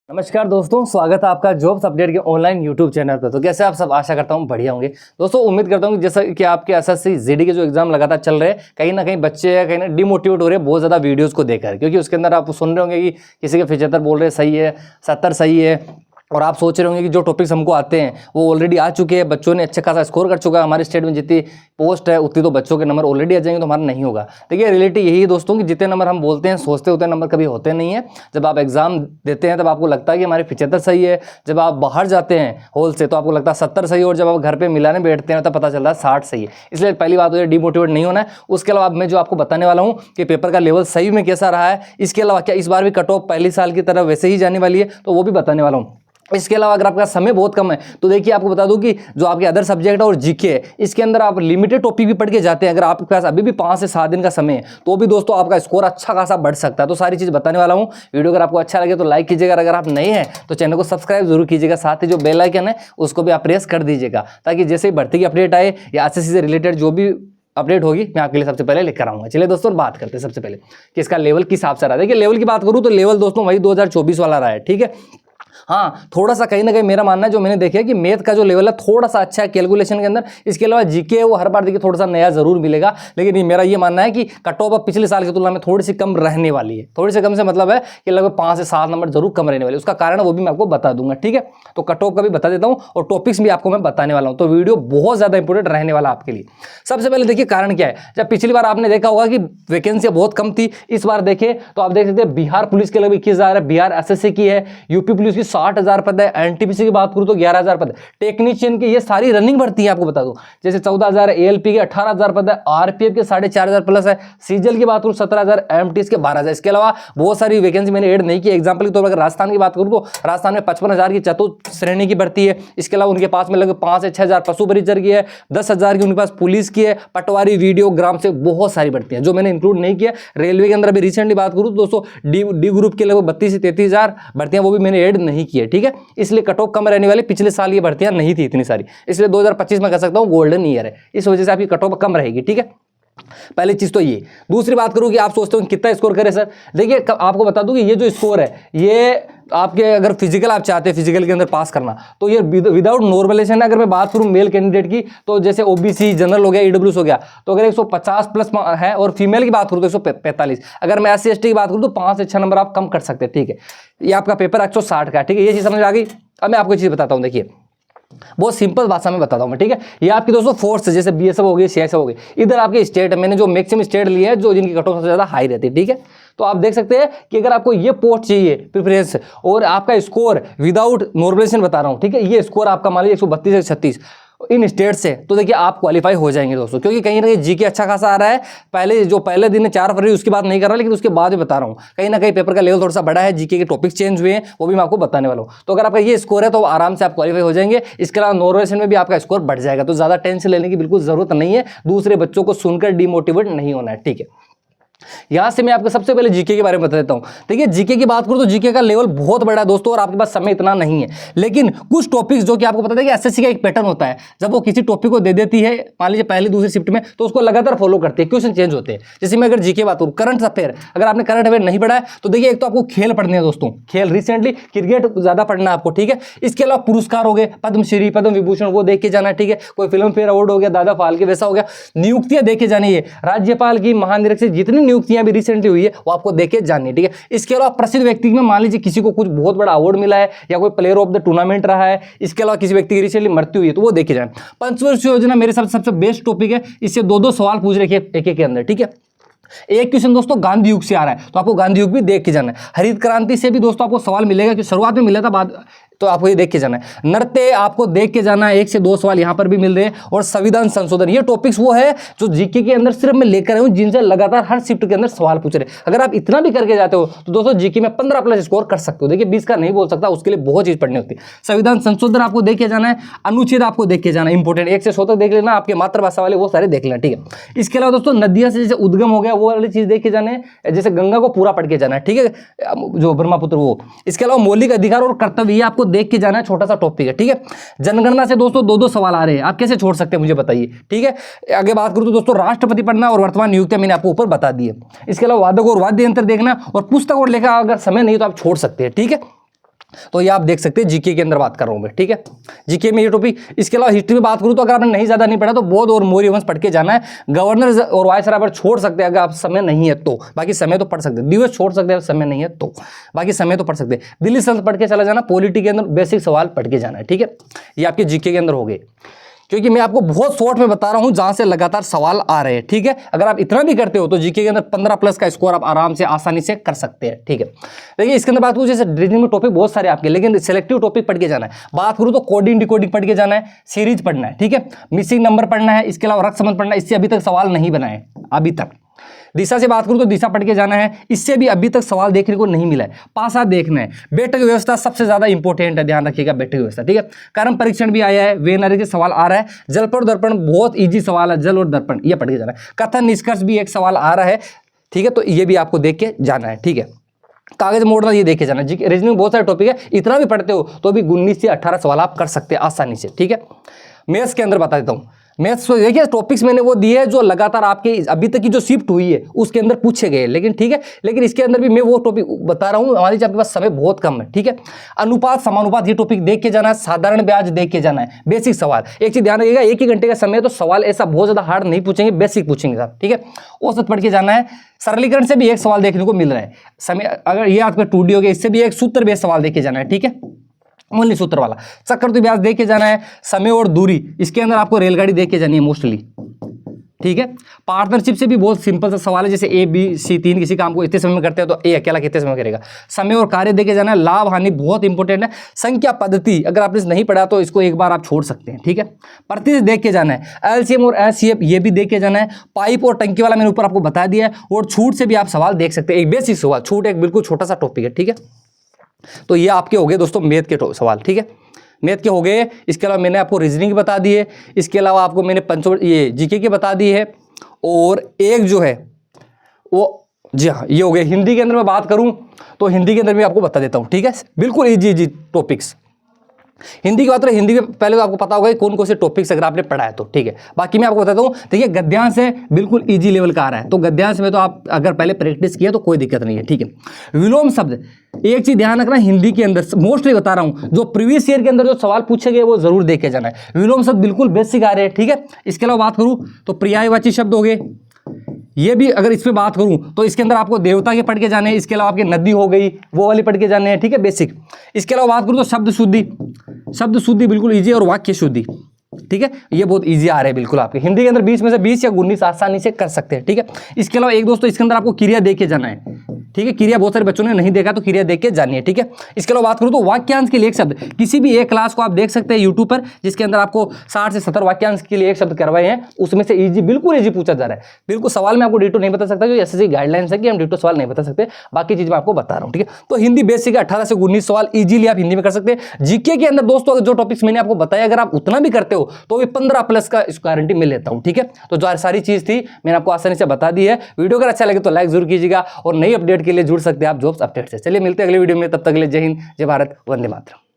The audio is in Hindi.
नमस्कार दोस्तों, स्वागत है आपका जॉब्स अपडेट के ऑनलाइन यूट्यूब चैनल पर। तो कैसे आप सब, आशा करता हूँ बढ़िया होंगे। दोस्तों उम्मीद करता हूँ कि जैसा कि आपके एसएससी जीडी के जो एग्जाम लगातार चल रहे हैं, कहीं ना कहीं बच्चे या कहीं ना डिमोटिवेट हो रहे हैं बहुत ज़्यादा वीडियोस को देखकर, क्योंकि उसके अंदर आप सुन रहे होंगे कि किसी के 75 बोल रहे सही है, 70 सही है, और आप सोच रहे होंगे कि जो टॉपिक्स हमको आते हैं वो ऑलरेडी आ चुके हैं, बच्चों ने अच्छा खासा स्कोर कर चुका है। हमारे स्टेट में जितनी पोस्ट है उतनी तो बच्चों के नंबर ऑलरेडी आ जाएंगे, तो हमारा नहीं होगा। देखिए रियलिटी यही है दोस्तों कि जितने नंबर हम बोलते हैं सोचते होते हैं, नंबर कभी होते नहीं है। जब आप एग्जाम देते हैं तब आपको लगता है कि हमारे 75 सही है, जब आप बाहर जाते हैं हॉल से तो आपको लगता है 70 सही है, और जब आप घर पर मिलाने बैठते हैं तब पता चलता है 60 सही है। इसलिए पहली बात हो डिमोटिवेट नहीं होना है। उसके अलावा मैं जो आपको बताने वाला हूँ कि पेपर का लेवल सही में कैसा रहा है, इसके अलावा क्या इस बार भी कट ऑफ पहली साल की तरह वैसे ही जाने वाली है, तो वो भी बताने वाला हूँ। इसके अलावा अगर आपका समय बहुत कम है तो देखिए आपको बता दूं कि जो आपके अदर सब्जेक्ट है और जीके है, इसके अंदर आप लिमिटेड टॉपिक भी पढ़ के जाते हैं। अगर आपके पास अभी भी 5 से 7 दिन का समय है तो भी दोस्तों आपका स्कोर अच्छा खासा बढ़ सकता है। तो सारी चीज़ बताने वाला हूं। वीडियो अगर आपको अच्छा लगे तो लाइक कीजिएगा, अगर आप नए हैं तो चैनल को सब्सक्राइब जरूर कीजिएगा, साथ ही जो बेल आइकन है उसको भी आप प्रेस कर दीजिएगा, ताकि जैसे ही भर्ती की अपडेट आए या एसएससी से रिलेटेड जो भी अपडेट होगी मैं आपके लिए सबसे पहले लेकर आऊंगा। चलिए दोस्तों बात करते हैं सबसे पहले कि इसका लेवल किस हिसाब से रहा है। देखिए लेवल की बात करूं तो लेवल दोस्तों वही 2024 वाला रहा है, ठीक है। हाँ, थोड़ा सा कहीं ना कहीं मेरा मानना है, जो मैंने देखा है कि मैथ का जो लेवल है थोड़ा सा अच्छा है कैलकुलेशन के अंदर। इसके अलावा जीके है वो हर बार देखिए थोड़ा सा नया जरूर मिलेगा, लेकिन मेरा ये मानना है कि कट ऑफ पिछले साल की तुलना में थोड़ी सी कम रहने वाली है। थोड़ी सी कम से मतलब है कि लगभग 5 से 7 नंबर जरूर कम रहने वाले। उसका कारण वो भी मैं आपको बता दूंगा, ठीक है। तो कट ऑफ का भी बता देता हूँ और टॉपिक्स भी आपको मैं बताने वाला हूँ, तो वीडियो बहुत ज्यादा इंपॉर्टेंट रहने वाला आपके लिए। सबसे पहले देखिए कारण क्या है। जब पिछली बार आपने देखा होगा कि वैकेंसी बहुत कम थी, इस बार देखें तो आप देख सकते हैं बिहार पुलिस के लगभग 21,000 है, बिहार एसएससी की है, यूपी पुलिस की 60,000 पद है, एनटीपीसी की बात करूं तो 11,000 पद, टेक्नीशियन की ये सारी रनिंग भर्ती है। आपको बता दूं जैसे 14,000 एएलपी के 18,000 पद है, आरपीएफ के 4,500 प्लस है, सीजल की बात करूं 17,000, एमटीएस के 12,000। इसके अलावा बहुत सारी वैकेंसी मैंने ऐड नहीं की। एग्जांपल के तौर पर राजस्थान की बात करूं तो राजस्थान में 55,000 की चतुर्थ श्रेणी की भर्ती है। इसके अलावा उनके पास में लगभग 5 से 6,000 पशु परिचर की है, 10,000 की उनके पास पुलिस की है, पटवारी वीडियोग्राम से बहुत सारी भर्तियां जो मैंने इंक्लूड नहीं किया। रेलवे के अंदर अभी रिसेंटली बात करूं तो दोस्तों डी ग्रुप के लगभग 32 से 33,000 भर्तियां वो भी मैंने ऐड नहीं की है, ठीक है। इसलिए कट ऑफ कम रहने वाली, पिछले साल ये भर्तियां नहीं थी इतनी सारी, इसलिए 2025 में कह सकता हूं गोल्डन ईयर है, इस वजह से आपकी कट ऑफ कम रहेगी, ठीक है। पहली चीज तो ये। दूसरी बात करूं कि आप सोचते हो कितना स्कोर करें सर। देखिए आपको बता दूं कि ये जो स्कोर है ये आपके, अगर फिजिकल आप चाहते हैं फिजिकल के अंदर पास करना तो ये विदाउट नॉर्मलाइजेशन। अगर मैं बात करूं मेल कैंडिडेट की तो जैसे ओबीसी जनरल हो गया, ईडब्ल्यूएस हो गया, तो अगर 150 प्लस है, और फीमेल की बात करूं तो 145। अगर मैं एससी एसटी की बात करूं तो 5 से 6 नंबर आप कम कर सकते हैं, ठीक है। ये आपका पेपर 160 का, ठीक है। ये चीज समझ आ गई। अब मैं आपको चीज बताता हूं, देखिए बहुत सिंपल भाषा में बताता हूं मैं, ठीक है। ये आपकी दोस्तों फोर्स है, जैसे बीएसएफ हो गई, सीआईएसएफ हो गई। इधर आपके स्टेट है, मैंने जो मैक्सिमम स्टेट लिए हैं जो जिनकी कट ऑफ सबसे ज्यादा हाई रहती है, ठीक है। तो आप देख सकते हैं कि अगर आपको ये पोस्ट चाहिए प्रेफरेंस और आपका स्कोर विदाउट नॉर्मलाइजेशन बता रहा हूं, ठीक है, ये स्कोर आपका मान लीजिए 132 से 36 इन स्टेट से, तो देखिए आप क्वालिफाई हो जाएंगे दोस्तों, क्योंकि कहीं ना कहीं जीके अच्छा खासा आ रहा है। पहले दिन 4 फरवरी उसकी बात नहीं कर रहा, लेकिन उसके बाद भी बता रहा हूं कहीं ना कहीं पेपर का लेवल थोड़ा सा बड़ा है, जीके के टॉपिक्स चेंज हुए हैं, वो भी मैं आपको बताने वाला हूं। तो अगर आपका ये स्कोर है तो आराम से आप क्वालिफाई हो जाएंगे। इसके अलावा नॉर्मलाइजेशन में भी आपका स्कोर बढ़ जाएगा, तो ज्यादा टेंशन लेने की बिल्कुल जरूरत नहीं है, दूसरे बच्चों को सुनकर डिमोटिवेट नहीं होना है, ठीक है। यहां से मैं आपको सबसे पहले जीके के बारे में बता देता हूं। देखिए जीके की बात करूं तो जीके का लेवल बहुत बड़ा है दोस्तों, और आपके पास समय इतना नहीं है, लेकिन कुछ टॉपिक्स जो कि आपको पता है कि एसएससी का एक पैटर्न होता है, जब वो किसी टॉपिक को दे देती है मान लीजिए पहली दूसरी शिफ्ट में, तो उसको लगातार फॉलो करती है, क्वेश्चन चेंज होते हैं। जैसे मैं अगर जीके बात करूं करंट अफेयर, अगर आपने करंट अफेयर नहीं पढ़ा है तो देखिए एक तो आपको खेल पढ़ने हैं दोस्तों, खेल रिसेंटली क्रिकेट ज्यादा पढ़ना है आपको, ठीक है। इसके अलावा पुरस्कार हो गए, पद्मश्री पद्म विभूषण वो देख के जाना है, ठीक है। कोई फिल्म फेयर अवार्ड हो गया, दादा फाल्के वैसा हो गया, नियुक्तियां देखे जानी है, राज्यपाल की, महानिरीक्षक जितनी नियुक्तियां भी रिसेंटली हुई है वो आपको देखे जाननी है, ठीक है। इसके अलावा प्रसिद्ध व्यक्ति में मान लीजिए किसी को कुछ बहुत बड़ा अवार्ड मिला है या कोई प्लेयर ऑफ द टूर्नामेंट रहा है, इसके अलावा किसी व्यक्ति की रिसेंटली मृत्यु हुई है तो वो देखे जाए। पंचवर्षीय योजना मेरे सबसे बेस्ट टॉपिक है, इससे 2-2 सवाल पूछ रखे एक के अंदर, ठीक है। एक क्वेश्चन दोस्तों गांधी युग से आ रहा है तो आपको गांधी युग भी देख के जाना है। हरित क्रांति से भी दोस्तों आपको सवाल मिलेगा, कि शुरुआत में मिला था, बाद तो आपको ये देख के जाना है। नृत्य आपको देख के जाना है, 1 से 2 सवाल यहां पर भी मिल रहे हैं। और संविधान संशोधन, ये टॉपिक्स वो है जो जीके के अंदर सिर्फ मैं लेकर आया हूं, जिनसे लगातार हर शिफ्ट के अंदर सवाल पूछ रहे हैं। अगर आप इतना भी करके जाते हो तो दोस्तों जीके में 15 प्लस स्कोर कर सकते हो। देखिए 20 का नहीं बोल सकता, उसके लिए बहुत चीज पढ़नी होती है। संविधान संशोधन आपको देख के जाना है, अनुच्छेद आपको देख के जाना है, इंपॉर्टेंट 1 से 100 तक देख लेना, आपके मातृभाषा वाले वो सारे देख लेना, ठीक है। इसके अलावा दोस्तों नदियां से जैसे उद्गम हो गया वो वाली चीज देख के जाना है, जैसे गंगा को पूरा पढ़ के जाना है, ठीक है, जो ब्रह्मपुत्र वो। इसके अलावा मौलिक अधिकार और कर्तव्य ये आपको देख के जाना है, छोटा सा टॉपिक है, ठीक है। जनगणना से दोस्तों 2-2 सवाल आ रहे हैं, आप कैसे छोड़ सकते हैं मुझे बताइए, ठीक है। आगे बात करूं तो दोस्तों राष्ट्रपति पढ़ना और वर्तमान नियुक्तियां मैंने आपको ऊपर बता दी है। इसके अलावा वादक और वाद्य यंत्र देखना और पुस्तक और लेखा, अगर समय नहीं तो आप छोड़ सकते हैं, ठीक है। तो ये आप देख सकते हैं जीके के अंदर बात कर रहा हूं मैं, ठीक है, जीके में ये टॉपिक। इसके अलावा हिस्ट्री में बात करूं तो अगर आपने नहीं ज्यादा नहीं पढ़ा तो बौद्ध और मौर्य वंश पढ़ के जाना है। गवर्नर और वायसराय पर छोड़ सकते हैं अगर आप समय नहीं है तो, बाकी समय तो पढ़ सकते हैं। दिवस छोड़ सकते हैं समय नहीं है तो, बाकी समय तो पढ़ सकते हैं। दिल्ली सल्तनत पढ़ के चला जाना, पॉलिटी के अंदर बेसिक सवाल पढ़ के जाना है, ठीक है। ये आपके जीके के अंदर हो गए, क्योंकि मैं आपको बहुत शॉर्ट में बता रहा हूं जहां से लगातार सवाल आ रहे हैं, ठीक है। अगर आप इतना भी करते हो तो जीके के अंदर 15+ का स्कोर आप आराम से आसानी से कर सकते हैं, ठीक है। देखिए इसके अंदर बात करूं, जैसे रीजनिंग में टॉपिक बहुत सारे आपके, लेकिन सिलेक्टिव टॉपिक पढ़ के जाना है। बात करूं तो कोडिंग डिकोडिंग पढ़ के जाना है, सीरीज पढ़ना है, ठीक है, मिसिंग नंबर पढ़ना है, इसके अलावा रक्त संबंध पढ़ना है। इससे अभी तक सवाल नहीं बनाए अभी तक। दिशा से बात करूं तो दिशा पढ़ के जाना है, इससे भी अभी तक सवाल देखने को नहीं मिला है। पासा देखना है। बैठक व्यवस्था सबसे ज्यादा इंपॉर्टेंट है, ध्यान रखिएगा बैठक व्यवस्था, ठीक है। कर्म परीक्षण भी आया है, वेनरी के सवाल आ रहा है। जल पर दर्पण बहुत इजी सवाल है, जल और दर्पण ये पढ़ के जाना है। कथन निष्कर्ष भी एक सवाल आ रहा है, ठीक है, तो ये भी आपको देख के जाना है, ठीक है। कागज मोड़ना ये देख के जाना है। रीजनिंग बहुत सारे टॉपिक है, इतना भी पढ़ते हो तो भी 19 से 18 सवाल आप कर सकते हैं आसानी से, ठीक है। मैथ्स के अंदर बता देता हूं, मैथ्स देखिए टॉपिक्स मैंने वो दिए हैं जो लगातार आपके अभी तक की जो शिफ्ट हुई है उसके अंदर पूछे गए, लेकिन ठीक है, लेकिन इसके अंदर भी मैं वो टॉपिक बता रहा हूँ। मान लीजिए आपके पास समय बहुत कम है, ठीक है। अनुपात समानुपात ये टॉपिक देख के जाना है, साधारण ब्याज देख के जाना है, बेसिक सवाल। एक चीज ध्यान रखिएगा, 1 ही घंटे का समय है तो सवाल ऐसा बहुत ज्यादा हार्ड नहीं पूछेंगे, बेसिक पूछेंगे साहब, ठीक है। औसत पढ़ के जाना है। सरलीकरण से भी एक सवाल देखने को मिल रहा है समय, अगर ये आपका 2D हो गया, इससे भी एक सूत्र बेस्ड सवाल देख के जाना है, ठीक है, मूल्य सूत्र वाला। चक्रवृद्धि ब्याज देख के जाना है। समय और दूरी, इसके अंदर आपको रेलगाड़ी देख के जानी है मोस्टली, ठीक है। पार्टनरशिप से भी बहुत सिंपल सा सवाल है, जैसे ABC 3 किसी काम को इतने समय में करते हैं तो ए अकेला कितने समय में करेगा। समय और कार्य देखे जाना है। लाभ हानि बहुत इंपॉर्टेंट है। संख्या पद्धति अगर आपने नहीं पढ़ा तो इसको एक बार आप छोड़ सकते हैं, ठीक है। प्रतिशत देख के जाना है। LCM और HCF ये भी देख के जाना है। पाइप और टंकी वाला मैंने ऊपर आपको बता दिया है। और छूट से भी आप सवाल देख सकते हैं, एक बेसिक सवाल, छूट एक बिल्कुल छोटा सा टॉपिक है, ठीक है। तो ये आपके हो गए दोस्तों मैथ के सवाल, ठीक है, मैथ के हो गए। इसके अलावा मैंने आपको रीजनिंग बता दी है, इसके अलावा आपको मैंने ये जीके के बता दी है, और एक जो है वो, जी हाँ, ये हो गए। हिंदी के अंदर मैं बात करूं तो हिंदी के अंदर भी आपको बता देता हूं, ठीक है, बिल्कुल इजी टॉपिक्स। हिंदी की बात करें, हिंदी में पहले तो आपको पता होगा कौन कौन से टॉपिक्स अगर आपने पढ़ा है तो, ठीक है। बाकी मैं आपको बताता हूँ, देखिए गद्यांश है बिल्कुल इजी लेवल का आ रहा है, तो गद्यांश में तो आप अगर पहले प्रैक्टिस किया तो कोई दिक्कत नहीं है, ठीक है। विलोम शब्द, एक चीज ध्यान रखना, हिंदी के अंदर मोस्टली बता रहा हूं, जो प्रीवियस ईयर के अंदर जो सवाल पूछे गए वो जरूर देखे जाना है। विलोम शब्द बिल्कुल बेसिक आ रहे हैं, ठीक है। इसके अलावा बात करूं तो पर्यायवाची शब्द हो गए, ये भी अगर इस पे बात करूं तो इसके अंदर आपको देवता के पढ़ के जाने हैं। इसके अलावा आपके नदी हो गई वो वाली पढ़ के जाने हैं, ठीक है, बेसिक। इसके अलावा बात करूं तो शब्द शुद्धि बिल्कुल इजी, और वाक्य शुद्धि, ठीक है, ये बहुत इजी आ रहे हैं बिल्कुल आपके। हिंदी के अंदर 20 में से 20 या 19 आसानी से कर सकते हैं, ठीक है। इसके अलावा एक दोस्तों इसके अंदर आपको क्रिया देख के जाना है, ठीक है। क्रिया बहुत सारे बच्चों ने नहीं देखा तो क्रिया देख के जानी है, ठीक है। इसके अलावा बात करूं तो वाक्यांश के लिए एक शब्द, किसी भी एक क्लास को आप देख सकते हैं यूट्यूब पर, जिसके अंदर आपको 60 से 70 वाक्यांश के लिए एक शब्द करवाए हैं, उसमें से इजी बिल्कुल इजी पूछा जा रहा है। बिल्कुल सवाल में आपको डिटो नहीं बता सकता, क्योंकि एसएससी गाइडलाइंस है कि हम डिटो सवाल नहीं बता सकते, बाकी चीज मैं आपको बता रहा हूं, ठीक है। तो हिंदी बेसिक 18 से 19 सवाल इजीली आप हिंदी में कर सकते हैं। जीके के अंदर दोस्तों जो टॉपिक्स मैंने आपको बताया, अगर आप उतना भी करते हो तो भी 15+ का गारंटी मिल लेता हूं, ठीक है। तो जो सारी चीज थी मैंने आपको आसानी से बता दी है। वीडियो अगर अच्छा लगे तो लाइक जरूर कीजिएगा, और नई अपडेट के लिए जुड़ सकते हैं आप जॉब्स अपडेट से। चलिए मिलते हैं अगले वीडियो में, तब तक के लिए जय हिंद, जय भारत, वंदे मातरम।